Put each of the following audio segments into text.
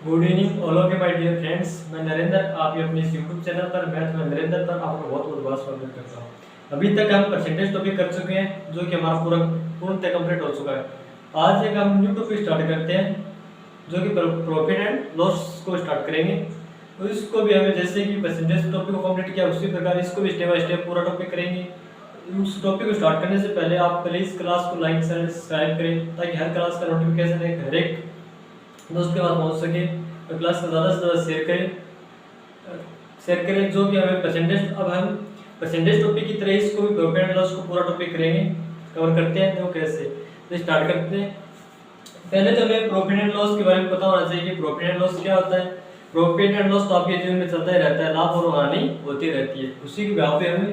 Good evening all of you my dear friends. मैं नरेंद्र, आप अपने यूट्यूब चैनल पर मैथ में नरेंद्र पर आपका बहुत बहुत स्वागत करता हूँ। अभी तक हम परसेंटेज टॉपिक कर चुके हैं जो कि हमारा पूर्णतः कंप्लीट हो चुका है। आज एक हम न्यू टॉपिक स्टार्ट करते हैं जो कि प्रॉफिट एंड लॉस को स्टार्ट करेंगे। तो इसको भी हमें जैसे कि परसेंटेज टॉपिक को कंप्लीट किया उसी प्रकार इसको भी स्टेप बाय स्टेप पूरा टॉपिक करेंगे। उस टॉपिक को स्टार्ट करने से पहले आप प्लीज़ क्लास को लाइक सब्सक्राइब करें ताकि हर क्लास का नोटिफिकेशन हर एक दोस्त के पास पहुंच सके। तो क्लास को ज़्यादा से ज़्यादा शेयर करें जो कि हमें परसेंटेज, अब हम परसेंटेज टॉपिक की तरह इसको भी प्रॉफिट एंड लॉस को पूरा टॉपिक करेंगे, कवर करते हैं। तो कैसे, तो स्टार्ट करते हैं। पहले तो हमें प्रॉफिट एंड लॉस के बारे में पता होना चाहिए कि प्रॉफिट एंड लॉस क्या होता है। प्रॉफिट एंड लॉस तो आपके जीवन में चलता ही रहता है, लाभ और हानि होती रहती है। उसी के भाव पे हम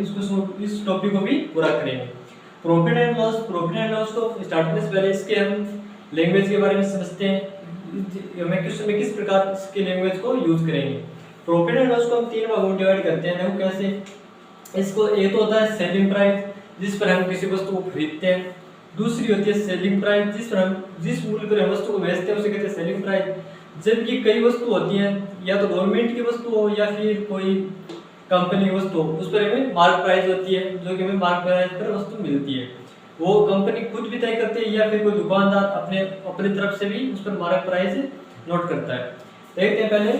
इस टॉपिक को भी पूरा करेंगे। प्रॉफिट एंड लॉस को स्टार्ट करने से पहले इसके हम लैंग्वेज के बारे में समझते हैं, हमें किस प्रकार इसके लैंग्वेज को यूज करेंगे। प्रॉफिट एंड लॉस को हम तीन भागों में डिवाइड करते हैं। देखो कैसे, इसको एक तो होता है सेलिंग प्राइस जिस पर हम किसी वस्तु को खरीदते हैं। दूसरी होती है सेलिंग प्राइस जिस मूल्य पर हम वस्तु को बेचते हैं उसे कहते हैं सेलिंग प्राइस। जबकि कई वस्तु होती हैं, या तो गवर्नमेंट की वस्तु हो या फिर कोई कंपनी की वस्तु हो, उस पर हमें मार्क प्राइस होती है जो कि हमें मार्क प्राइस पर वस्तु मिलती है। वो कंपनी खुद भी तय करती है या फिर कोई दुकानदार अपनी तरफ से भी उस पर मार्क प्राइस नोट करता है। देखते हैं पहले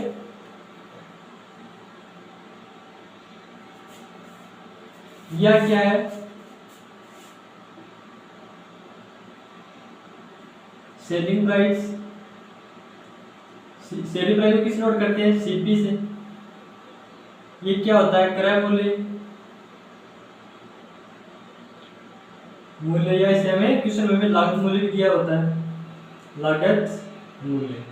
यह क्या है। सेलिंग प्राइस को किस नोट करते हैं, सीपी से। ये क्या होता है, क्रय मूल्य या इसे हमें क्वेश्चन में लागत मूल्य भी दिया होता है, लागत मूल्य।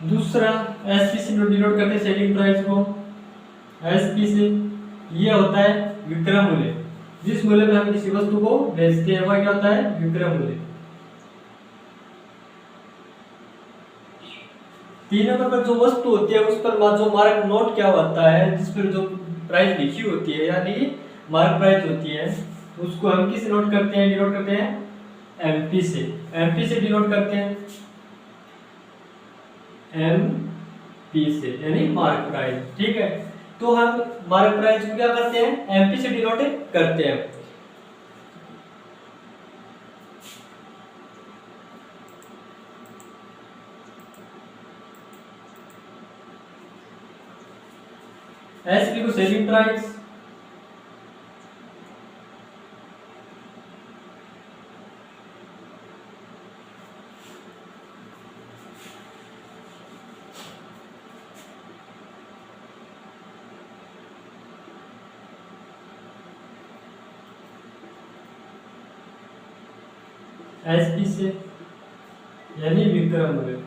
दूसरा एसपी से डिनोट करते हैं सेलिंग प्राइस को, एसपी से। ये होता है विक्रय मूल्य, जिस मूल्य पर हम किसी वस्तु को बेचते हैं वह क्या होता है, विक्रय मूल्य। 3 नंबर पर जो वस्तु होती है उस पर जो मार्क नोट क्या होता है, जिस पर जो प्राइस लिखी होती है यानी मार्क प्राइस होती है, उसको हम किस नोट करते हैं, डिनोट करते हैं एमपी से। एमपी से डिनोट करते हैं, एमपी से यानी मार्क प्राइस। ठीक है, तो हम मार्क प्राइस को क्या करते हैं, एमपी से डिनोट करते हैं। एसपी को सेलिंग प्राइस, एसपी से यानी विक्रय मूल्य।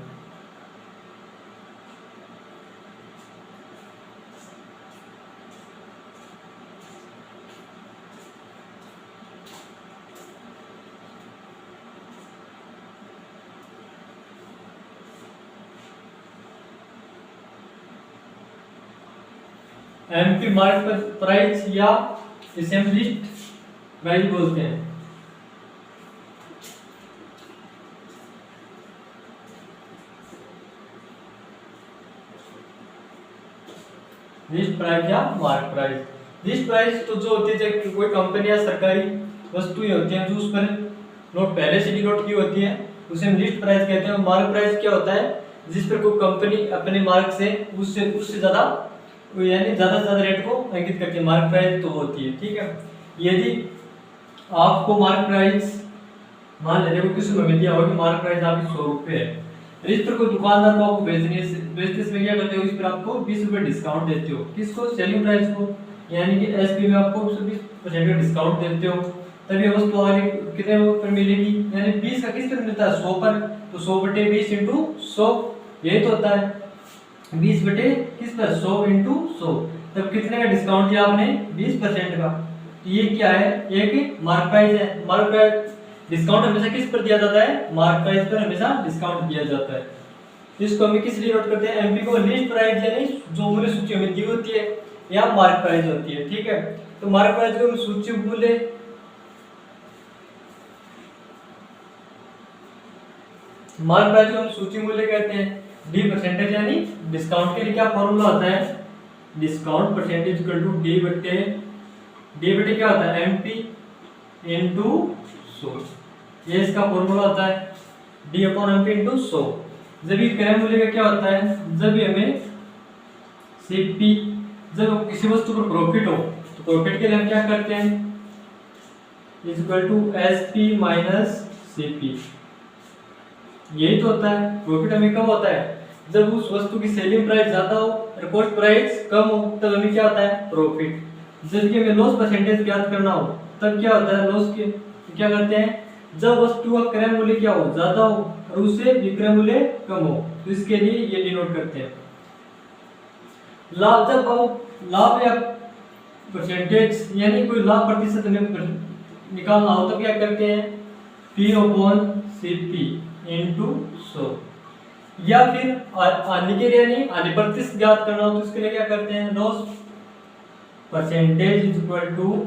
एमपी मार्क प्राइस या इसे हम लिस्ट प्राइस बोलते हैं। लिस्ट प्राइस या मार्क प्राइस। लिस्ट प्राइस तो जो होती है, जब कोई कंपनी या सरकारी वस्तुएं होती हैं जो उस पर नोट पहले से डिनोट की होती है उसे हम लिस्ट प्राइस कहते हैं। मार्क प्राइस क्या होता है, जिस पर कोई कंपनी अपने मार्क से उससे ज्यादा यानी ज्यादा से ज्यादा रेट को अंकित करती है, मार्क प्राइस तो होती है। ठीक है, यदि आपको मार्क प्राइस मान लेने को किसी में दिया होगा कि मार्क प्राइस आपकी 100 रुपये है, इस पर कोई दुकानदार को आपको बेचने से क्या करते हो, इस पर आपको 20 रुपये डिस्काउंट देते हो। किसको, सेलिंग प्राइस को, यानी कि एसपी में आपको 20% का डिस्काउंट देते हो। तभी वस्तु आगे कितने पर मिलेगी, यानी 20 का किस पर मिलता है, 100 पर। तो 100/20 × 100 यही तो होता है 20 किस पर, 100 × 100। तब कितने का डिस्काउंट दिया आपने, 20% का। ये क्या है, एक मार्क प्राइस है। मार्क प्राइस डिस्काउंट हमेशा किस पर दिया जाता है, मार्क प्राइस पर हमेशा डिस्काउंट दिया जाता है। इसको हम किस लिए नोट करते हैं, एमपी को लिस्ट प्राइस यानी जो मूल्य सूची में दी होती है या मार्क प्राइस होती है। ठीक है, तो मार्क प्राइस को हम सूची मूल्य मार्क प्राइस को हम सूची मूल्य कहते हैं। डी परसेंटेज यानी डिस्काउंट के लिए क्या फॉर्मूला होता है, discount percentage equal to D बटे क्या होता है, एमपी इनटू 100, ये इसका फॉर्मूला होता है, डी अपॉन एमपी इनटू 100। जब ये क्रय मूल्य का क्या होता है, जब ये हमें सीपी, जब किसी वस्तु पर प्रॉफिट हो तो प्रॉफिट के लिए हम क्या करते हैं, is equal to SP minus CP, यही तो होता है। प्रॉफिट हमें कब होता है, जब उस वस्तु की सेलिंग प्राइस ज्यादा हो और कॉस्ट प्राइस कम हो, तब हमें क्या होता है, प्रॉफिट। जबकि हमें लॉस परसेंटेज ज्ञात करना हो तब क्या होता है, लॉस के क्या करते हैं, जब वस्तु का क्रय मूल्य क्या हो, ज्यादा हो और उससे विक्रय मूल्य कम हो, तो इसके लिए ये डिनोट करते हैं। लाभ, जब हम लाभ या परसेंटेज यानी कोई लाभ प्रतिशत हमें निकालना हो तो क्या करते हैं, पी अपॉन सीपी इनटू 100। या फिर हानि के लिए यानी हानि प्रतिशत ज्ञात करना हो तो इसके लिए क्या करते हैं, loss percentage is equal to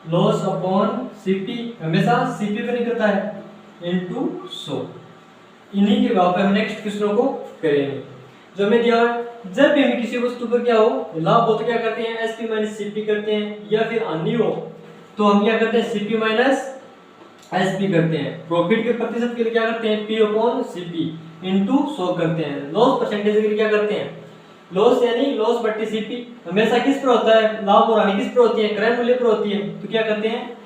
loss upon CP, हमेशा सीपी पे निकलता है, इनटू 100। इन्हीं के भाव पे हम नेक्स्ट क्वेश्चन को करेंगे। जो हमें दिया है, जब भी हमें किसी वस्तु पर क्या हो लाभ हो तो क्या करते हैं, एसपी माइनस सीपी करते हैं, या फिर हानि हो तो हम क्या करते हैं, सीपी माइनस एसपी करते हैं। प्रॉफिट के प्रतिशत के लिए क्या करते हैं, पी अपॉन सीपी इनटू 100 करते हैं। लॉस परसेंटेज के लिए क्या करते हैं, लॉस यानी लॉस बट्टे सीपी, हमेशा किस पर होता है, लाभ और हानि किस पर होती है, क्रय मूल्य पर होती है, तो क्या करते हैं,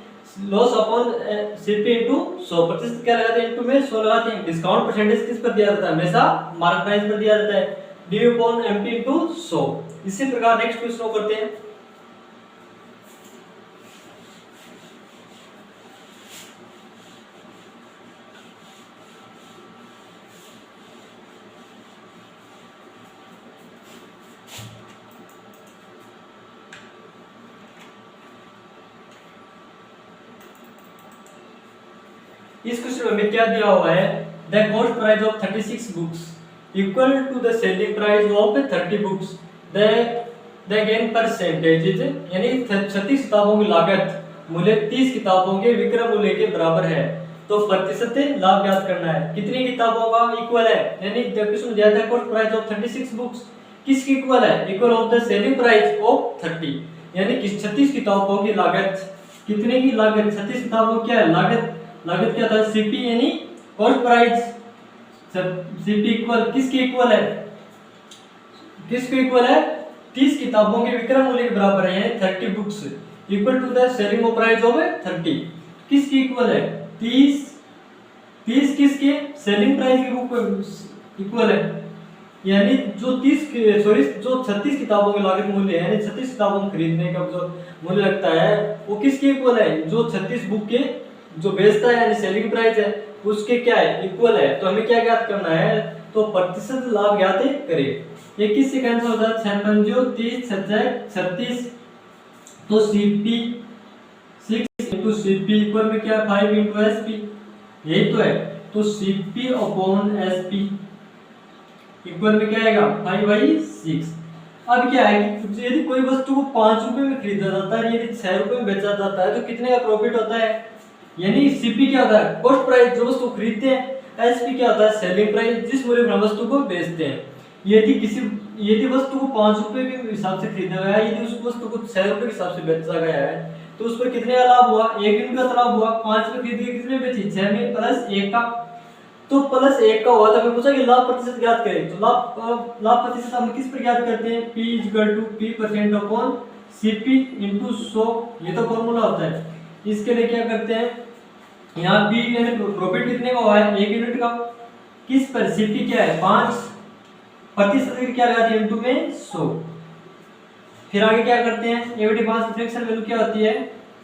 लॉस अपॉन सीपी इनटू 100, प्रतिशत क्या लगाते हैं, इनटू में 100 लगाते हैं। डिस्काउंट परसेंटेज किस पर दिया जाता है, हमेशा मार्क प्राइस पर दिया जाता है, डी अपॉन एमपी इनटू 100। इसी प्रकार नेक्स्ट क्वेश्चन करते हैं। इस क्वेश्चन में क्या दिया हुआ है, the cost price of 36 books equal to the selling price of 30 books, the gain percentage यानी 36 किताबों की लागत मूल्य 30 किताबों के विक्रय मूल्य के बराबर है, तो प्रतिशत लाभ ज्ञात करना है। कितनी किताबों का इक्वल है, यानी जब क्वेश्चन दिया था कॉस्ट प्राइस ऑफ 36 बुक्स किसकी इक्वल है, equal of the selling price of 30, यानी कि 36 किताबों की लागत, कितने की लागत, 36 किताबों की क्या है लागत, लागत क्या था, सीपी यानी कॉस्ट प्राइस, सीपी इक्वल किसके इक्वल है, किसके इक्वल है, 30 किताबों के विक्रय मूल्य के बराबर है, यानी 30 books equal to the selling price of 30, किसकी इक्वल है, 30 किसके सेलिंग प्राइस के इक्वल है, यानी जो 36 किताबों की लागत मूल्य है, यानी 36 किताबों को खरीदने का जो मूल्य लगता है वो किसके इक्वल है, जो 36 बुक के जो बेचता है यानी सेलिंग प्राइस है उसके क्या है, इक्वल है। तो हमें क्या ज्ञात करना है, तो प्रतिशत लाभ ज्ञात करें। ये किससे कैंसिल हो जाता है, 56 30 36, तो सीपी 6 इनटू सीपी इक्वल में क्या है, 5 इनटू एसपी, यही तो है। तो सीपी अपॉन एसपी इक्वल में क्या आएगा, 5/6। अब क्या है कि यदि कोई वस्तु को 5 रुपए में खरीदा जाता है, यदि 6 रुपए में बेचा जाता है, तो कितने का प्रॉफिट होता है, यानी सीपी क्या होता है, कॉस्ट प्राइस जो वस्तु खरीदते हैं, एसपी क्या होता है, सेलिंग प्राइस जिस मूल्य पर वस्तु को बेचते हैं। यदि वस्तु को 5 रुपए के हिसाब से खरीदा गया है, यदि उस वस्तु को 6 रुपए के हिसाब से बेचा गया है, तो उस पर कितने का लाभ हुआ, 1 यूनिट का लाभ हुआ। 5 में खरीदी कितने बेची, 6 में, प्लस 1 का, तो प्लस 1 का हुआ। तो हमें पूछा कि लाभ प्रतिशत ज्ञात करें, तो लाभ प्रतिशत हम किस पर ज्ञात करते हैं, P = P% अपॉन CP × 100, ये तो फॉर्मूला होता है। इसके लिए क्या करते हैं, यहाँ P यानी प्रॉफिट कितने का हुआ है, 1 यूनिट का, किस पर, CP क्या है 5, प्रतिशत क्या लगाते हैं, इनटू में 100। फिर आगे क्या करते हैं, A/5 की फ्रैक्शन वैल्यू क्या होती है,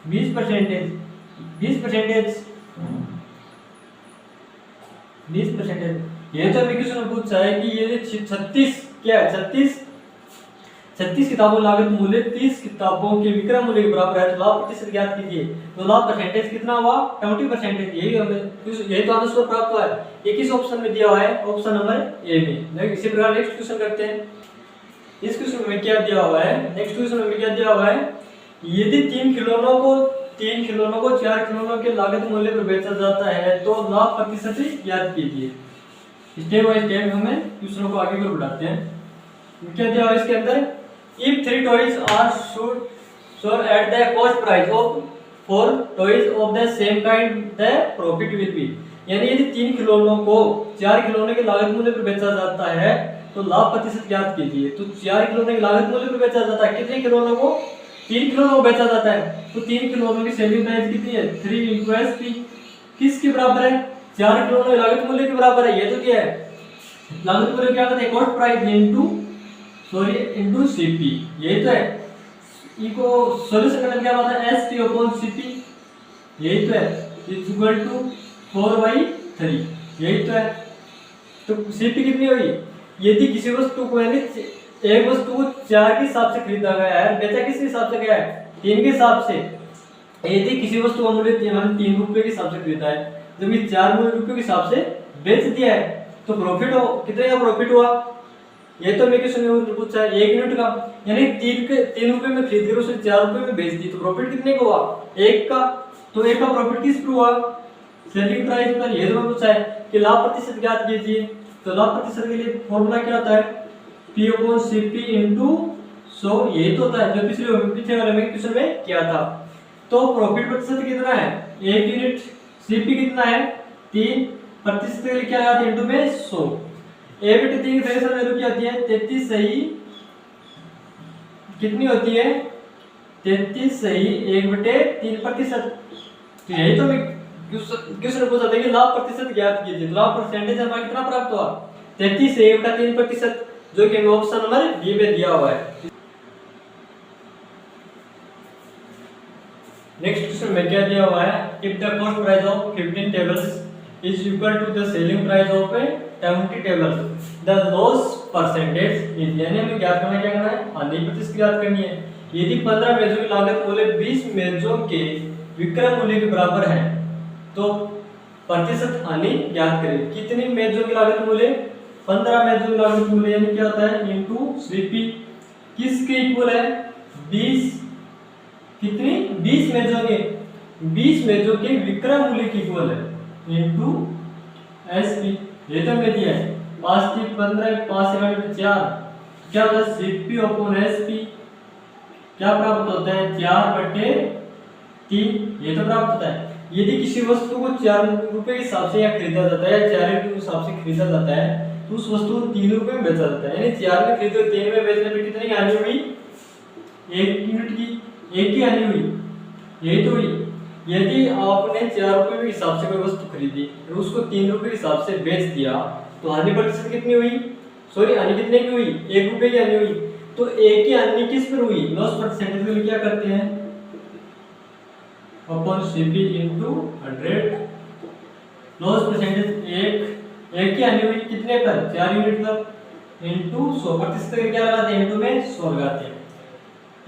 20%, 20%। ये तो हमें क्वेश्चन पूछा है कि ये 36 क्या है, 36 किताबों लागत मूल्य 30 किताबों के विक्रय मूल्य के बराबर है, तो लाभ प्रतिशत ज्ञात कीजिए। तो लाभ परसेंटेज कितना हुआ, 20%, यही तो आंसर प्राप्त हुआ है। ये किस ऑप्शन में दिया हुआ है, ऑप्शन नंबर ए में। इसी प्रकार नेक्स्ट क्वेश्चन करते हैं। इस क्वेश्चन में क्या दिया हुआ है, नेक्स्ट क्वेश्चन में क्या दिया हुआ है, यदि 3 खिलौनों को 3 खिलौनों को 4 खिलौनों के लागत मूल्य पर बेचा जाता है तो लाभ प्रतिशत ज्ञात कीजिए। स्टेप बाय स्टेप हमें क्वेश्चनों को आगे को बढ़ाते हैं। क्या दिया है इसके अंदर, if 3 toys are sold at the cost price of 4 toys of the same kind the profit will be. यानी यदि 3 खिलौनों को 4 खिलौनों के लागत मूल्य पर बेचा जाता है तो लाभ प्रतिशत ज्ञात कीजिए। तो 4 खिलौनों के लागत मूल्य पर बेचा जाता है, कितने खिलौनों को, 3 खिलौनों को बेचा जाता है, तो 3 खिलौनों की सेलिंग प्राइस कितनी है, 3 into SP। किसके बराबर है, 4 खिलौनों के लागत मूल्य के बराबर है। ये तो क्या है, लागत मूल्य क्या होता है, कॉस्ट प्राइस इनटू सीपी। यही तो है, इको सॉल्यूशन का क्या होता है, SP upon CP। यही तो है, इज इक्वल टू 4/3। यही तो है। तो सीपी कितनी हुई, यदि किसी वस्तु को यानी एक वस्तु को 4 के हिसाब से खरीदा गया है, बेचा किस हिसाब से गया है, 3 के हिसाब से। यदि किसी वस्तु का मूल्य 3 रुपए के हिसाब से खरीदा है, जबकि 4 रुपए के हिसाब से बेच दिया है, तो प्रॉफिट हो कितने का प्रॉफिट हुआ। ये तो मैं क्वेश्चन पूछा है 1 यूनिट का, यानी 3 रुपए में खरीद कर उसे 4 रुपए में बेच दी, तो प्रॉफिट कितने का हुआ, 1 का। तो 1 का प्रॉफिट किस पर हुआ, सेलिंग प्राइस पर। ये तो पूछा है कि लाभ प्रतिशत ज्ञात कीजिए। तो लाभ प्रतिशत के लिए फॉर्मूला क्या होता है, P/CP into 100। यही तो होता है जो पिछले वाले में क्वेश्चन में किया था। तो प्रॉफिट प्रतिशत कितना है, 1 यूनिट, सीपी कितना है 3, प्रतिशत के लिए क्या लगाते हैं, इनटू में 100। A/3 की फ्रैक्शन वैल्यू क्या होती है, 33 सही कितनी होती है, 33 सही 1/3%। तो यही तो मैं क्वेश्चन पूछा था कि लाभ प्रतिशत ज्ञात कीजिए। तो लाभ परसेंटेज हमारा कितना प्राप्त हुआ, 33 से 1/3%, जो कि ऑप्शन नंबर बी में दिया हुआ है। नेक्स्ट क्वेश्चन में क्या दिया हुआ है, if the cost price of 15 tables is equal to the selling price of 20 tables the loss percentage is. यानी हमें ज्ञात करना, क्या करना है, हानि प्रतिशत ज्ञात करनी है। यदि 15 मेजों की लागत मूल्य 20 मेजों के विक्रय मूल्य के बराबर है तो प्रतिशत हानि ज्ञात करें। कितनी मेजों की लागत मूल्य, 15 मेजों की लागत मूल्य, यानी क्या होता है इनटू सीपी। किसके इक्वल है, 20 कितनी 20 मेजों के, 20 मेजों के विक्रय मूल्य की इक्वल है इनटू एसपी। ये तो हमने दिया है 5 3 15 5 से 4, क्या होता है सीपी अपॉन एसपी। क्या प्राप्त होता है, 4/3। ये तो प्राप्त होता है। यदि किसी वस्तु को 4 रुपए के हिसाब से या खरीदा जाता है, 4 रुपए के हिसाब से खरीदा जाता है, तो उस वस्तु को 3 रुपए में बेचा जाता है। यानी 4 में खरीदो 3 में बेचने में कितनी हानि हुई, 1 यूनिट की, 1 की हानि हुई। यही तो हुई। यदि आपने 4 रुपए के हिसाब से कोई वस्तु खरीदी और उसको 3 रुपए के हिसाब से बेच दिया, तो हानि प्रतिशत कितनी हुई, सॉरी हानि कितने की हुई, 1 रुपए की हानि हुई। तो 1 की हानि किस पर हुई, लॉस परसेंटेज के लिए क्या करते हैं, upon CP into 100। Loss percentage 1 की हानि हुई कितने पर, 4 यूनिट पर, इनटू 100। प्रतिशत का क्या लगाते हैं, इनटू में 100 लगाते हैं।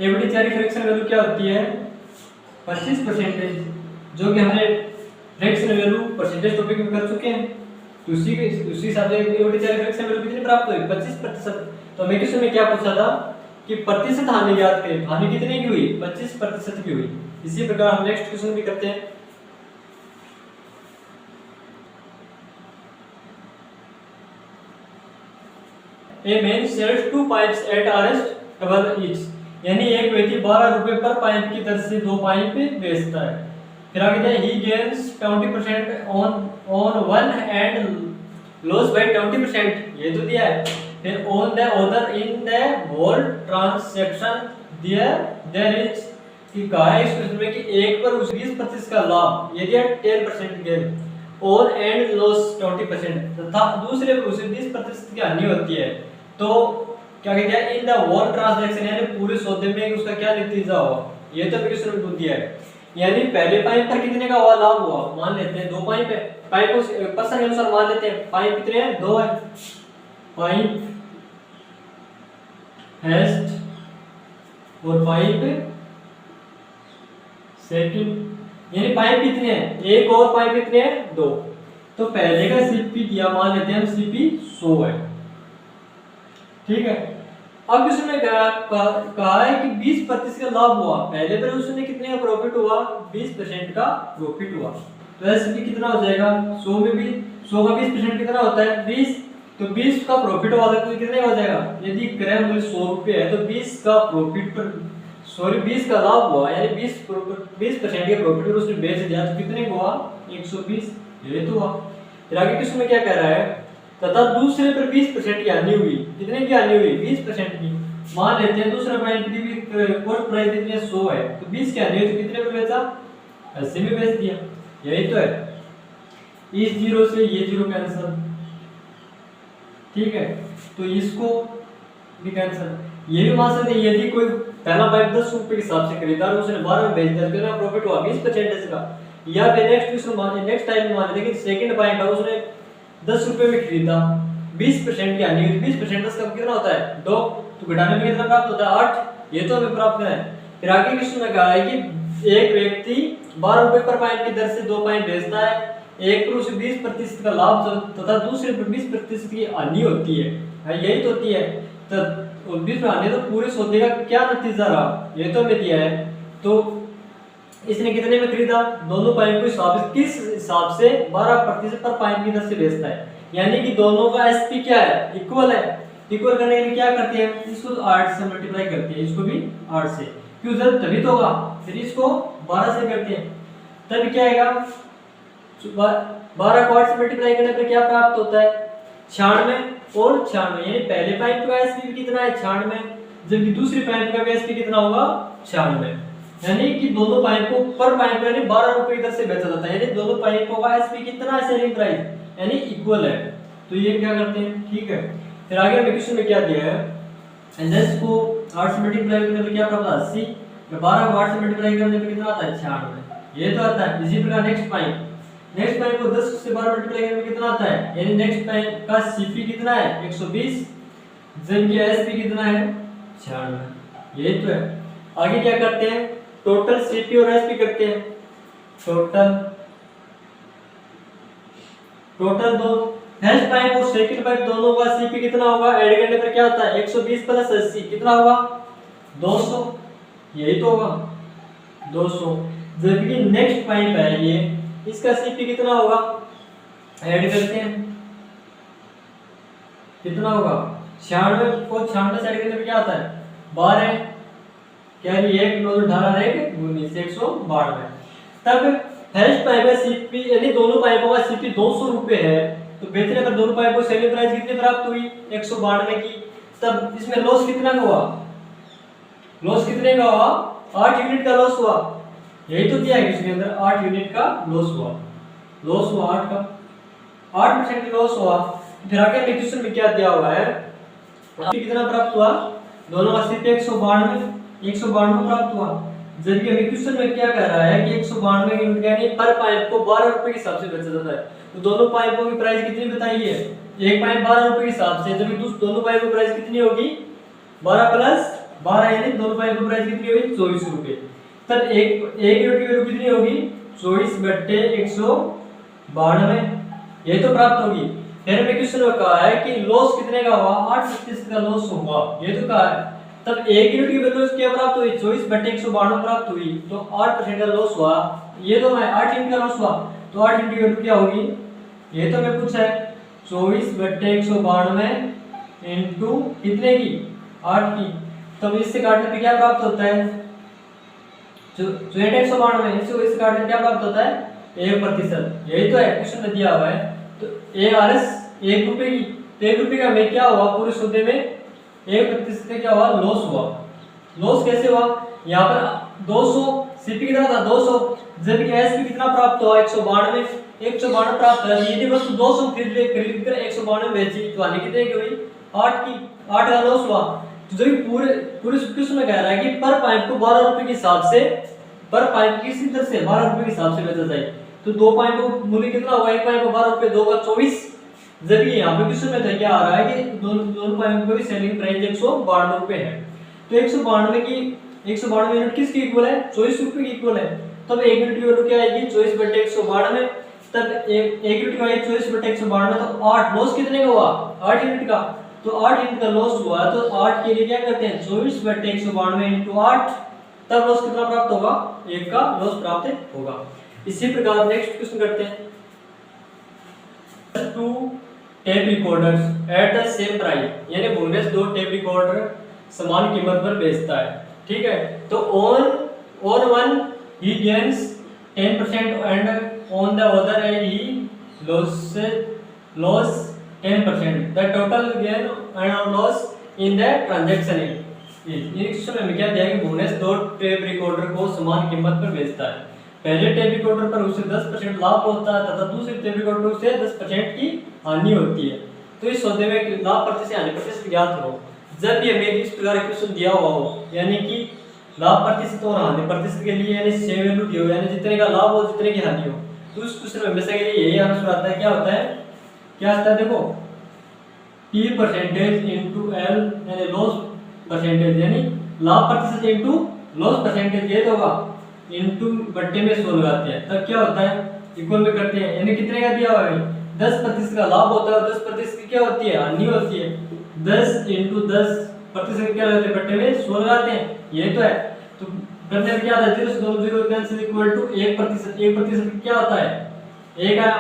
A/4 फ्रैक्शन वैल्यू क्या होती है, 25%, जो कि हमने फ्रैक्शन वैल्यू परसेंटेज टॉपिक में कर चुके हैं। तो उसी हिसाब से A/4 फ्रैक्शन वैल्यू कितनी प्राप्त हुई, 25%। तो हमें क्वेश्चन में क्या पूछा था कि प्रतिशत हानि ज्ञात करें। हानि कितने की हुई, 25% की हुई। इसी प्रकार हम नेक्स्ट क्वेश्चन भी करते हैं। A man sells 2 pipes at Rs double each। यानी एक व्यक्ति 12 रुपए पर पाइप की दर से 2 पाइप बेचता है। फिर आगे जाए, he gains 20% on one and lose by 20%। ये तो दिया है। फिर on the other in the whole transaction there is कि कहा है इस क्वेश्चन में कि एक पर उस 20% का लाभ, यदि 10% गेन, और एंड लॉस 20%, तथा दूसरे पर उसे 20% की हानि होती है। तो क्या कहते हैं, इन द होल ट्रांजैक्शन, यानी पूरे सौदे में उसका क्या नतीजा हुआ। ये तो क्वेश्चन में दिया है। यानी पहले पाइप पर कितने का हुआ, लाभ हुआ, मान लेते हैं 2 पाइप है, पाइप उस पर्सन के अनुसार मान लेते हैं, पाइप कितने हैं, 2 है। पाइप फर्स्ट और पाइप सेकंड, यानी पाइप कितने हैं, एक और पाइप कितने हैं, 2। तो पहले का सीपी दिया, मान लेते हैं हम सीपी 100 है, ठीक है। अब उसने कहा है कि 20% का लाभ हुआ, पहले पर उसने कितने का प्रॉफिट हुआ, 20% का प्रॉफिट हुआ। तो ऐसे भी कितना हो जाएगा, 100 में भी 100 का 20% कितना होता है 20, तो 20 का प्रॉफिट हुआ तो कितने का हो जाएगा, यदि क्रय मूल्य 100 रुपये है तो 20 का प्रॉफिट पर 20 का लाभ हुआ, यानी 20% के प्रॉफिट पर उसने बेच दिया तो कितने का हुआ 120, ये तो हुआ। फिर आगे किसमें क्या कह रहा है, तथा दूसरे पर 20% की हानि हुई, कितने की हानि हुई 20% की। मान लेते हैं दूसरा प्राइस कॉस्ट प्राइस कितनी है 100 है, तो 20 की हानि हुई तो कितने में बेचा 80 में बेच दिया, यही तो है। इस जीरो से ये जीरो कैंसिल, ठीक है, तो इसको भी कैंसिल। ये भी मान सकते हैं यदि कोई पहला पाइप 10 रुपए के हिसाब से खरीदा और उसने 12 में बेच दिया तो कितना प्रॉफिट हुआ 20% इसका। या फिर नेक्स्ट टाइम मान लेते हैं कि सेकंड पाइप है उसने 10 रुपए में खरीदा, 20% की हानि हुई, 20% इसका कितना होता है 2, तो घटाने में कितना प्राप्त होता है 8, ये तो हमें प्राप्त करना है। फिर आगे क्वेश्चन में कहा है कि एक व्यक्ति 12 रुपए पर पाइप की दर से 2 पाइप बेचता है, एक पर उसे 20% का लाभ तथा दूसरे पर 20% की हानि होती है, यही तो होती है। तो 20 हानि तो पूरे सौदे का क्या नतीजा रहा, ये तो हमें दिया है। तो इसने कितने में खरीदा, दोनों पाइप को हिसाब किस हिसाब से 12% पर पाइप की दर से बेचता है, यानी कि दोनों का एसपी क्या है इक्वल है। इक्वल करने के लिए क्या करते हैं, इसको 8 से मल्टीप्लाई करते हैं, इसको भी 8 से, क्यों जब तभी तो होगा। फिर इसको 12 से करते हैं, तब क्या आएगा 12 को 8 से मल्टीप्लाई करने पर क्या प्राप्त होता है 96 और 96, यानी पहले पाइप का एसपी कितना है 96, जबकि दूसरी पाइप का एसपी कितना होगा 96, यानी कि दोनों पाइप को पर पाइप यानी 12 रुपए की दर से बेचा जाता है, यानी दोनों पाइपों का एसपी कितना है सेलिंग प्राइस यानी इक्वल है। तो ये क्या करते हैं, ठीक है। फिर आगे हमें क्वेश्चन में क्या दिया है, 10 को 8 से मल्टीप्लाई करने पर क्या प्राप्त होता है 80, 12 को 8 से मल्टीप्लाई करने पर कितना आता है 96, ये तो आता है। इसी प्रकार नेक्स्ट पाइप को 10 से 12 मल्टीप्लाई करने में कितना आता है, यानी नेक्स्ट पाइप का सीपी कितना है 120, जबकि एसपी कितना है 96, यही तो है। आगे क्या करते हैं, टोटल सीपी और एसपी करते हैं, टोटल दो फर्स्ट पाइप और सेकंड पाइप दोनों का सीपी कितना होगा, ऐड करने पर क्या होता है 120 प्लस 80 कितना होगा 200, यही तो होगा 200, जबकि नेक्स्ट पाइप है ये, इसका सीपी कितना होगा, ऐड करते हैं कितना होगा 96 को 96 से ऐड करने पर क्या आता है 12, क्या है 1 9 18 रहेगा 192। तब फर्स्ट पाइप का सीपी यानी दोनों पाइपों का सीपी 200 रुपए है, तो बेचने पर दोनों पाइपों को सेलिंग प्राइस कितनी प्राप्त हुई 192 की। तब इसमें लॉस कितना का हुआ, लॉस कितने का हुआ 8 यूनिट का लॉस हुआ, यही तो दिया है इसके अंदर 8 यूनिट का लॉस हुआ 8 का 8% का लॉस हुआ। फिर आगे क्वेश्चन में क्या दिया हुआ है, कितना प्राप्त हुआ, दोनों का सीपी 192 प्राप्त हुआ, जबकि हमें क्वेश्चन में क्या कह रहा है कि 192 यूनिट यानी पर पाइप को 12 रुपए के हिसाब से बेचा जाता है। तो दोनों पाइपों की प्राइस कितनी बताई है, एक पाइप 12 रुपए के हिसाब से, जबकि दोनों पाइपों की प्राइस कितनी होगी 12 प्लस 12, यानी दोनों पाइपों की प्राइस कितनी होगी 24 रुपए। तब एक यूनिट की वैल्यू कितनी होगी 24/192, यही तो प्राप्त होगी। फिर हमें क्वेश्चन में कहा है कि लॉस कितने का हुआ 8% का लॉस हुआ, ये तो कहा है। तब एक यूनिट की वैल्यू क्या प्राप्त हुई 24/192 प्राप्त हुई, तो 8% का लॉस हुआ, ये तो है 8 यूनिट का लॉस हुआ, तो 8 यूनिट की वैल्यू क्या होगी, ये तो हमें पूछा है 24/192 इनटू कितने की 8 की। तब इससे काटने पे क्या प्राप्त होता है 192, इससे काटने पे क्या प्राप्त होता है 1%, यही तो है क्वेश्चन में दिया हुआ है। तो ARS 1 रुपए की, तो 1 रुपए का हमें क्या हुआ पूरे सौदे में 1% का क्या हुआ लॉस हुआ। लॉस कैसे हुआ, यहाँ पर 200 सीपी कितना था 200, जबकि एसपी कितना प्राप्त हुआ 192 प्राप्त हुआ। यदि वस्तु 200 खरीद कर 192 बेची तो हानि कितने की हुई 8 की, 8 का लॉस हुआ। तो जो पूरे क्वेश्चन में कह रहा है कि पर पाइप को 12 रुपए के हिसाब से, पर पाइप किसी तरह से 12 रुपए के हिसाब से बेचा जाए, तो दो पाइप को मूल्य कितना होगा, एक पाइप को 12 रुपए, दो का 24, जबकि यहाँ पे क्वेश्चन में क्या आ रहा है कि दोनों पाइपों की सेलिंग प्राइस 192 रुपए है। तो 192 यूनिट किसकी इक्वल है 24 रुपए की इक्वल है। तब एक यूनिट की वैल्यू क्या आएगी 24/192, तब एक यूनिट का 24/192, तो 8 लॉस कितने का हुआ 8 यूनिट का, तो 8 यूनिट का लॉस हुआ, तो 8 के लिए क्या करते हैं 24/192 इंटू 8, तब लॉस कितना प्राप्त होगा, 1 का लॉस प्राप्त होगा। इसी प्रकार नेक्स्ट क्वेश्चन करते हैं, two tape recorders at the same price, यानी भुवनेश 2 टेप रिकॉर्डर समान कीमत पर बेचता है, ठीक है। तो on one he gains 10% and on the other he loss 10%, the total gain and loss in the transaction is. में क्या दिया कि भुवनेश 2 टेप रिकॉर्डर को समान कीमत पर बेचता है। पहले टेप रिकॉर्डर पर उसे 10% लाभ होता है तथा दूसरे टेप रिकॉर्डर से 10% की हानि होती है। तो इस सौदे में लाभ प्रतिशत हानि प्रतिशत ज्ञात करो। जब भी हमें इस प्रकार का क्वेश्चन दिया हुआ हो, यानी कि लाभ प्रतिशत और हानि प्रतिशत के लिए यानी सेम वैल्यू दी हो, यानी जितने का लाभ हो जितने की हानि हो, तो उस क्वेश्चन में हमेशा के लिए यही आंसर आता है। क्या होता है, क्या आता है, देखो P% इंटू L यानी लॉस परसेंटेज, यानी लाभ प्रतिशत इंटू लॉस परसेंटेज, ये तो होगा इंटू बट्टे में 100 लगाते हैं, तब क्या होता है इक्वल में करते हैं। यानी कितने का दिया हुआ है 10% का लाभ होता है, 10% की क्या होती है हानि होती है। 10 इंटू 10% क्या लगाते हैं बट्टे में 100 लगाते हैं, ये तो है। तो करने में क्या आता है 0 से 2 0 कैंसिल इक्वल टू 1%। 1% क्या होता है 1 का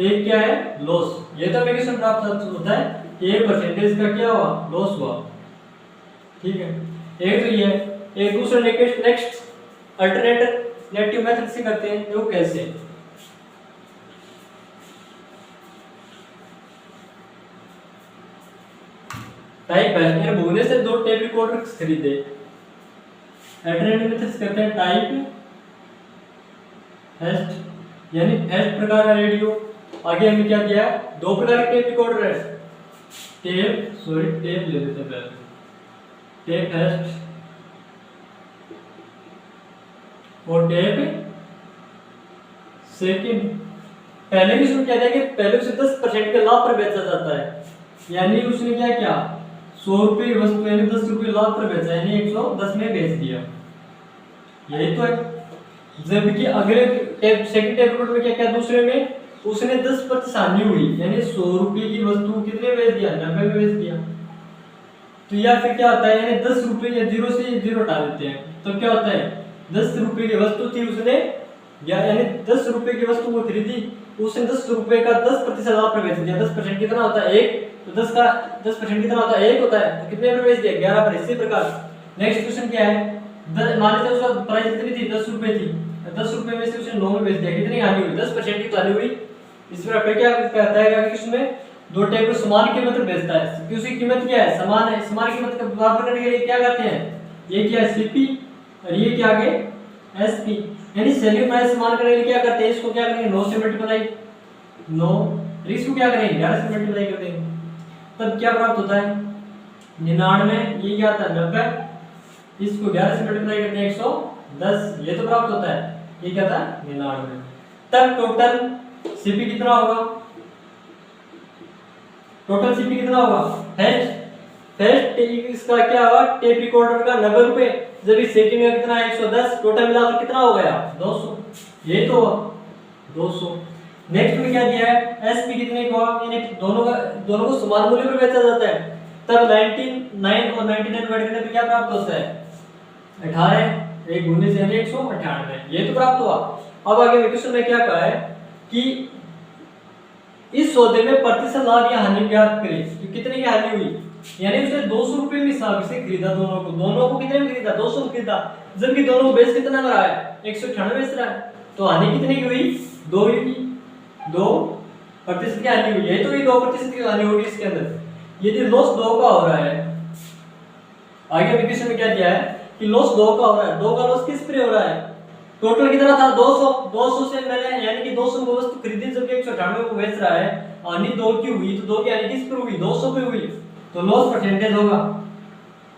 1 क्या है लॉस, ये तो क्वेश्चन प्राप्त होता है 1% का क्या हुआ लॉस हुआ, ठीक है। एक तो ये है, एक दूसरा नेक्स्ट अल्टरनेटिव मेथड से करते हैं। वो कैसे, टाइप है भुवनेश से 2 टेप रिकॉर्डर खरीदे। अल्टरनेटिव मेथड से करते हैं टाइप फर्स्ट, यानी फर्स्ट प्रकार का रेडियो। आगे हमें क्या दिया है 2 प्रकार के टेप रिकॉर्डर है, टेप ले लेते हैं पहले, टेप फर्स्ट और टेप सेकंड। पहले भी क्या था कि पहले उसे 10% के लाभ पर बेचा जाता है, यानी उसने क्या किया 100 रुपये वस्तु यानी 10 रुपये लाभ पर बेचा, यानी 110 में बेच दिया, यही तो है। जबकि अगले सेकंड टेप रिकॉर्डर में क्या किया दूसरे में उसने 10% हानि हुई, यानी 100 रुपये की वस्तु कितने बेच दिया 90 में बेच दिया। तो या फिर क्या होता है यानी 10 रुपये या 0 से 0 हटा देते हैं, तो क्या होता है 10 रुपये की वस्तु थी उसने यानी 10 रुपये की वस्तु वो खरीदी, उसने 10 रुपये का 10% लाभ पर बेच दिया। 10% कितना होता है 1, तो 10 का 10% कितना होता है 1 होता है, तो कितने पर बेच दिया 11 पर। इसी प्रकार नेक्स्ट क्वेश्चन क्या है, मान लीजिए उसका प्राइस कितनी थी 10 रुपये थी, 10 रुपये में से उसने 9 में बेच दिया, कितनी हानि हुई 10% की हानि हुई। इस प्रकार क्या कहता है कि इसमें 2 टेप को समान कीमत पर बेचता है, क्योंकि उसकी कीमत क्या है समान है, समान कीमत का बराबर करने के लिए क्या करते हैं, ये क्या है सीपी और ये क्या आगे एसपी, यानी सेलिंग प्राइस समान करने के लिए क्या करते हैं इसको क्या करेंगे 9 से मल्टीप्लाई 9, इसको क्या करेंगे 11 से मल्टीप्लाई कर देंगे, तब क्या प्राप्त होता है 99, ये क्या आता है 90, इसको 11 से मल्टीप्लाई करते हैं 110, ये तो प्राप्त होता है, ये क्या था 99। तब टोटल सीपी कितना होगा, टोटल सीपी कितना होगा फर्स्ट इसका क्या होगा टेप रिकॉर्डर का 90 रुपए, जब इस सेकंड में कितना है 110, टोटल मिलाकर कितना हो गया 200, ये तो 200। नेक्स्ट में क्या दिया है एसपी कितने का, यानी दोनों को समान मूल्य पर बेचा जाता है, तब 99 और 99 ऐड करने पे क्या प्राप्त होता है 18, एक गुने से 198, ये तो प्राप्त हुआ। अब आगे क्वेश्चन में क्या कहा है कि इस सौदे में प्रतिशत लाभ या हानि ज्ञात करें, तो कितने की हानि हुई, यानी उसने 200 रुपए में हिसाब से खरीदा, दोनों को कितने में खरीदा 200 में खरीदा, जबकि दोनों बेच कितना में रहा है 198 बेच रहा है, तो हानि कितने की हुई 2 की 2% की हानि हुई, यही तो ये 2% की हानि होगी इसके अंदर, यदि लॉस 2 का हो रहा है। आगे क्वेश्चन में क्या दिया है कि लॉस 2 का हो रहा है, 2 का लॉस किस पे हो रहा है, टोटल कितना था 200 से मैंने यानी कि 200 को वस्तु खरीदी जबकि 198 को बेच रहा है, हानि 2 की हुई, तो 2 की हानि किस पर हुई 200 पे हुई, तो लॉस परसेंटेज होगा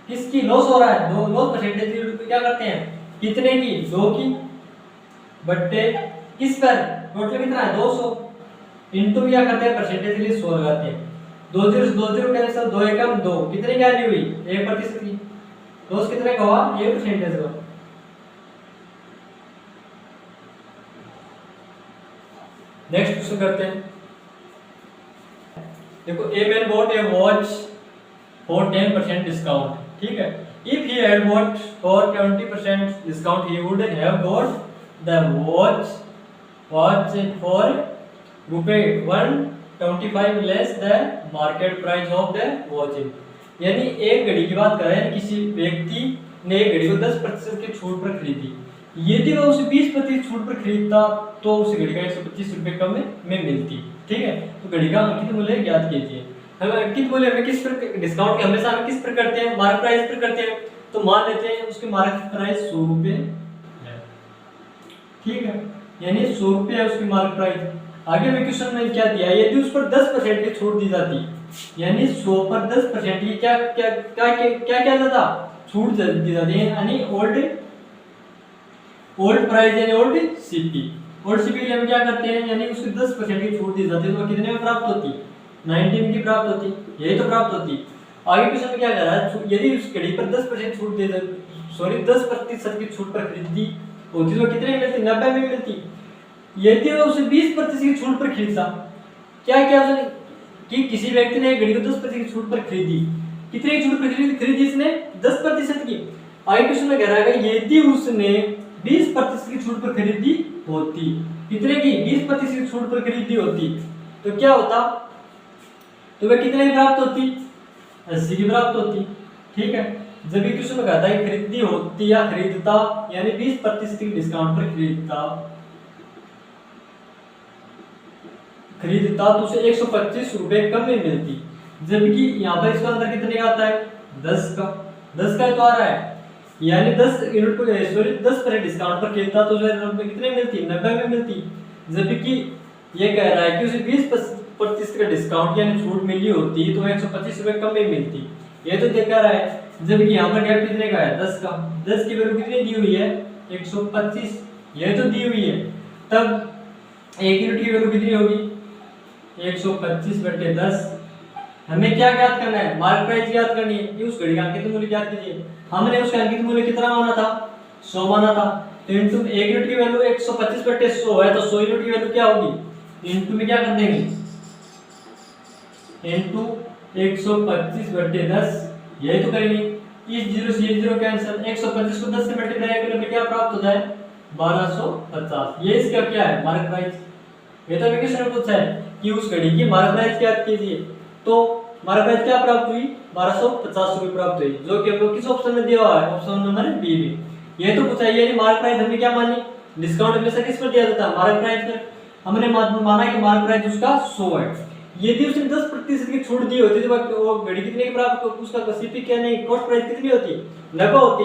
किसकी लॉस हो रहा है दो लॉस परसेंटेज क्या करते हैं कितने की 2 की बट्टे किस पर टोटल कितना है 200 इनटू क्या करते हैं परसेंटेज के लिए 100 लगाते हैं, 2 0 2 0 कैंसिल 2 एकम 2, कितने की हानि हुई 1% की, लॉस कितने का हुआ 1% का। नेक्स्ट क्वेश्चन करते हैं, देखो a man bot A watch for 10% discount. ठीक है, if he had bought for 20% discount, he would have bought the watch for ₹125 less the market price of the watch. यानी एक घड़ी की बात कर रहे हैं, किसी व्यक्ति ने एक घड़ी को 10% की छूट पर खरीदी, यदि वह उसे 20% छूट पर खरीदता तो उस घड़ी का 125 रुपए कम में मिलती। ठीक है, तो घड़ी का अंकित मूल्य ज्ञात कीजिए। हम अंकित मूल्य हमें किस पर, डिस्काउंट हमेशा हम किस पर करते हैं, मार्क प्राइस पर करते हैं। तो मान लेते हैं उसके मार्क प्राइस 100 रुपए है। ठीक है, यानी 100 रुपए है उसकी मार्क प्राइस। आगे में क्वेश्चन में क्या दिया, यदि उस पर 10% की छूट दी जाती, यानी 100 पर 10% की क्या क्या क्या क्या क्या जाता, छूट दी जाती है, यानी ओल्ड प्राइस यानी ओल्ड सीपी। ओल्ड सीपी के लिए हम क्या करते हैं, यानी उसकी 10% की छूट दी जाती है, तो कितने में प्राप्त होती, 19 की प्राप्त होती, यही तो प्राप्त होती। आगे क्वेश्चन में क्या कह रहा है, यदि उस घड़ी पर 10% छूट दे, सॉरी 10% की छूट पर खरीदी होती तो कितने में मिलती, 90 में मिलती। यदि वो उसे 20% की छूट पर खरीदता, क्या क्या उसने कि किसी व्यक्ति ने घड़ी को 10% की छूट पर खरीदी, कितने की छूट पर खरीदी इसने, 10% की। आगे क्वेश्चन में कह रहा है यदि उसने 20% की छूट पर खरीदी होती, कितने की, 20% की छूट पर खरीदी होती, तो क्या होता, तो वह कितने की प्राप्त होती, 80 की प्राप्त होती। ठीक है, जब ये क्वेश्चन में कहता है खरीदी होती या खरीदता, यानी 20% की डिस्काउंट पर खरीदता तो उसे 125 रुपए कम में मिलती, जबकि यहाँ पर इसका अंदर कितने का आता है, 10 का तो आ रहा है, यानी 10 यूनिट को, सॉरी 10% डिस्काउंट पर खरीदता तो उसे कितने मिलती, 90 में मिलती। जबकि ये कह रहा है कि उसे 20% का डिस्काउंट यानी छूट मिली होती तो 125 रुपए कम में मिलती, ये तो देखा रहा है। जबकि यहाँ पर गैप कितने का है, 10 का, 10 की वैल्यू कितनी दी हुई है, 125, ये तो दी हुई है। तब 1 यूनिट की वैल्यू कितनी होगी, 125/10। हमें क्या ज्ञात करना है, मार्क प्राइस ज्ञात करनी है, ये उस घड़ी का अंकित मूल्य ज्ञात कीजिए। हमने उसका अंकित मूल्य कितना माना था, 100 माना था, तो इनटू 1 यूनिट की वैल्यू 125/100 है, तो 100 यूनिट की वैल्यू क्या होगी, इनटू में क्या कर देंगे, इनटू 125/10, यही तो करेंगे। इस 0 से ये 0 कैंसिल, 125 को 10 से मल्टीप्लाई करने पे क्या प्राप्त होता है, 1250। ये इसका क्या है, मार्क प्राइस। ये तो क्वेश्चन में पूछा है कि उस घड़ी की मार्क प्राइस ज्ञात कीजिए, तो मार्क प्राइस क्या प्राप्त हुई, 1250 रुपए प्राप्त हुई, जो कि हमको किस ऑप्शन में दिया हुआ है, ऑप्शन नंबर बी में। ये तो पूछा है, मार्क प्राइस हमने क्या मानी, डिस्काउंट हमेशा किस पर दिया जाता है, मार्क प्राइस पर। हमने माना कि मार्क प्राइस उसका 100 है। यदि उसने 10% की छूट दी होती तो वो घड़ी कितने की प्राप्त, उसका सीपी क्या नहीं, कॉस्ट प्राइस कितनी होती, 90 होती।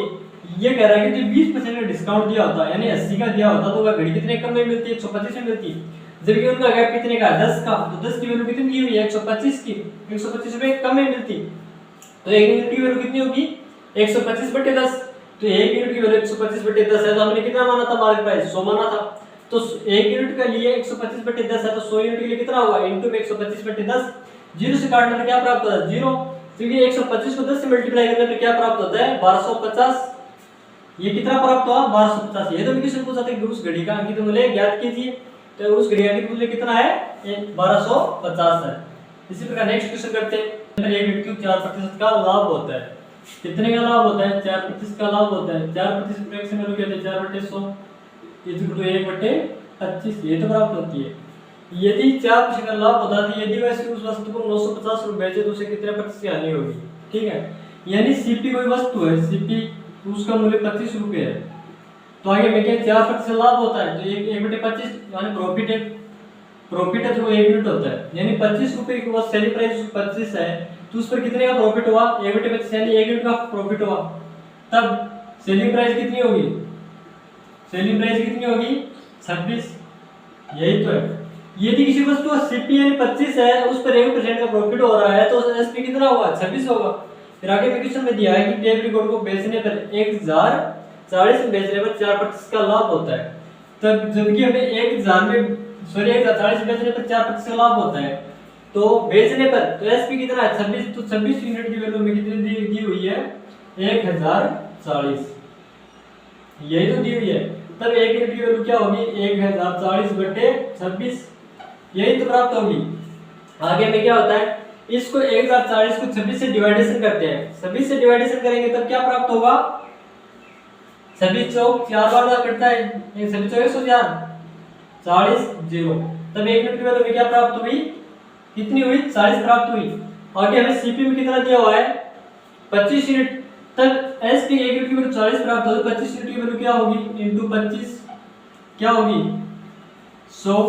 ये कह रहा है कि 20% का डिस्काउंट दिया होता, यानी 80 का दिया होता, तो वह घड़ी कितने कम में मिलती, 125 में मिलती। जबकि उनका गैप कितने का, 10 का, तो 10 की वैल्यू कितनी दी हुई है, 125 की, 125 रुपए कम में मिलती। तो 1 यूनिट की वैल्यू कितनी होगी, 125/10। तो 1 यूनिट की वैल्यू 125/10 है, तो हमने कितना माना था, मार्क प्राइस 100 माना था। तो 1 यूनिट का लिए 125/10 है, तो 100 यूनिट के लिए कितना होगा, इनटू 125/10। 0 से काटने पर क्या प्राप्त होता है, 0, क्योंकि 125 को 10 से मल्टीप्लाई करने पर क्या प्राप्त होता है, 1250। ये कितना प्राप्त हुआ, 1250। ये तो क्वेश्चन पूछा था कि उस घड़ी का अंकित मूल्य ज्ञात कीजिए, तो उस घड़ी का अंकित मूल्य कितना है, 1250 है। इसी प्रकार नेक्स्ट क्वेश्चन करते हैं। एक व्यक्ति को 4% का लाभ होता है, कितने का लाभ होता है, 4% का लाभ होता है। 4% फ्रैक्शन वैल्यू क्या है, 4/100 इक्वल 1/25, ये तो प्राप्त होती है। यदि 4% का लाभ होता है, यदि वैसे उस वस्तु को 950 रुपए बेचे तो उसे कितने प्रतिशत की हानि होगी। ठीक है, यानी सीपी कोई वस्तु है, सीपी उसका मूल्य 25 रुपए है, तो आगे में क्या 4% लाभ होता है, तो 1/25 यानी प्रॉफिट है। प्रॉफिट है जो 1 यूनिट होता है, यानी 25 रुपए की वो सेलिंग प्राइस 25 है, तो उस पर कितने का प्रॉफिट हुआ, 1/25 यानी 1 यूनिट का प्रॉफिट हुआ। तब सेलिंग प्राइस कितनी होगी, सेलिंग प्राइस कितनी होगी, 26, यही तो है। यदि किसी वस्तु का सीपी यानी 25 है, उस पर 1% का प्रॉफिट हो रहा है, तो एसपी कितना होगा, 26 होगा। फिर आगे क्वेश्चन में दिया है कि टेप रिकॉर्ड को बेचने पर 1040 में बेचने पर 4% का लाभ होता है। तब जबकि हमें 1040 में बेचने पर 4% का लाभ होता है, तो बेचने पर तो एसपी कितना है, 26, तो 26 यूनिट की वैल्यू में कितनी दी हुई है, 1040, यही तो दी हुई है। तब 1 यूनिट की वैल्यू क्या होगी, 1040/26, यही तो प्राप्त होगी। आगे में क्या होता है इसको 1040 को 26 से डिवाइडेशन करते हैं, 26 से डिवाइडेशन करेंगे तब क्या प्राप्त होगा, 26 चौक 4 बार कटता है, 26 चौक 104 40 0, तब 1 यूनिट की वैल्यू क्या प्राप्त हुई, कितनी हुई 40 प्राप्त हुई। आगे हमें सीपी में कितना दिया हुआ है 25 यूनिट, तब एस की 1 यूनिट की वैल्यू 40 प्राप्त हो, 25 यूनिट की वैल्यू क्या होगी इनटू 25 क्या होगी 100,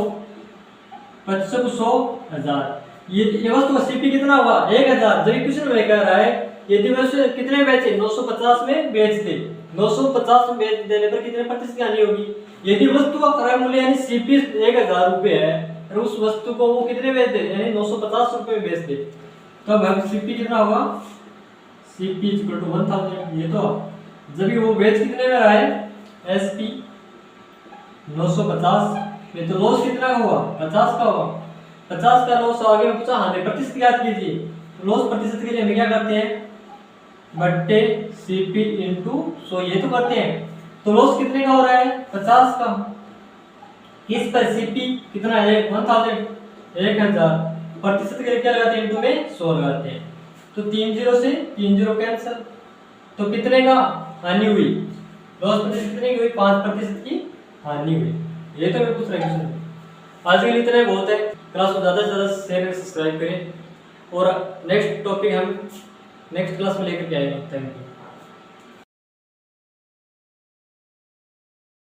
25 को 100 1000। ये वस्तु का सीपी कितना हुआ 1000। जब क्वेश्चन में कह रहा है यदि वस्तु कितने में बेचे 950 में बेच दे, 950 में बेच देने पर कितने प्रतिशत की हानि होगी। यदि वस्तु का क्रय मूल्य यानी सीपी 1000 रुपए है और उस वस्तु को वो कितने बेच दे यानी 950 रुपए में बेच दे, तो अब सीपी कितना होगा सीपी इक्वल टू 1000। ये तो जब वो बेच कितने में रहा है एसपी 950 में, तो लॉस कितना का हुआ 50 का हुआ, 50 का लॉस आगे में पूछा हानि प्रतिशत याद कीजिए, लॉस प्रतिशत के लिए हम क्या करते हैं बट्टे सीपी इंटू 100 ये तो करते हैं। तो लॉस कितने का हो रहा है 50 का, इस पर सीपी कितना है 1000 प्रतिशत के लिए क्या लगाते हैं इंटू में 100 लगाते हैं, तो 3 0 से 3 0 कैंसिल, तो कितने का हानि हुई लॉस प्रतिशत कितने की हुई 5% की हानि हुई। ये तो मैं पूछ रहा हूँ। आज के लिए इतना ही बहुत है, क्लास को ज़्यादा से ज़्यादा शेयर सब्सक्राइब करें और नेक्स्ट टॉपिक हम नेक्स्ट क्लास में लेकर के आएंगे। Thank you.